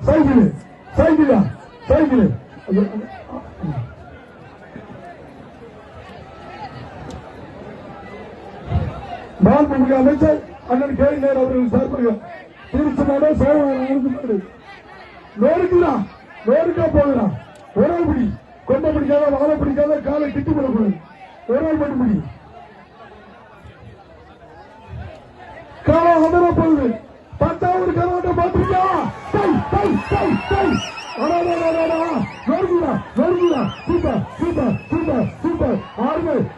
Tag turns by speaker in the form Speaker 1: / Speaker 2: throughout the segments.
Speaker 1: cycle சைக்கிளா cycle மாண்புமிகு அமைச்சர் அண்ணன் கேள்வியார் அவர்கள் சார்பாக திருச்சி மாடு சோழ நோருக்குதான் நோருக்கா போகிறான் ஒரே பிடி கொண்ட பிடிக்காத வாழை பிடிக்காத காலை கிட்டி போடக்கூடாது ஒரே மட்டும் பிடி காலம் அமர போகுது 10வது கரவாட்டம் பார்த்திருக்கா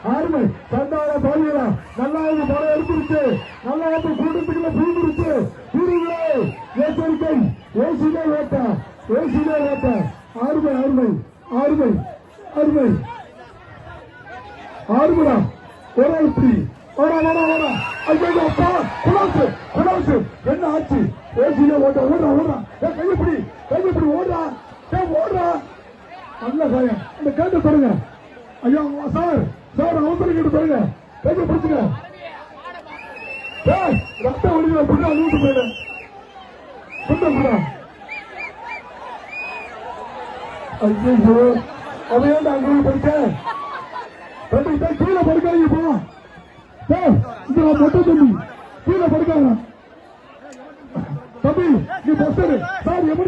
Speaker 1: ஆறுமை சண்டாள பாலியலா நல்லாவது பல எடுத்துருச்சு நல்லாவது கூட்டத்துக்குள்ள பூந்துருச்சு வீடுகளே எச்சரிக்கை ஏசிலே ஓட்ட ஏசிலே ஓட்ட ஆறுமை ஆறுமை ஆறுமை ஆறுமை ஆறுமடா ஒரு இப்படி ஓடா ஓடா ஓடா ஐயோ அப்பா குலாசு குலாசு என்ன ஆச்சு ஏசிலே ஓட்ட ஓடுறா ஓடுறா கையப்படி ஓடுறா ஓடுறா நல்ல காயம் இந்த கேட்ட பாருங்க ஐயா சார் சார் அவசரம் கேட்டு பாருங்க கையை பிடிச்சுங்க ரத்தம் ஒழுங்கு புண்ணா நூட்டு போயிடு புண்ணா ஐயோ அவையாண்டா அங்க படிச்ச தம்பி கீழே படுக்காதீங்க போ இந்த மொட்டை தம்பி கீழே படுக்காங்க தம்பி நீ பஸ்டர் சார் எப்படி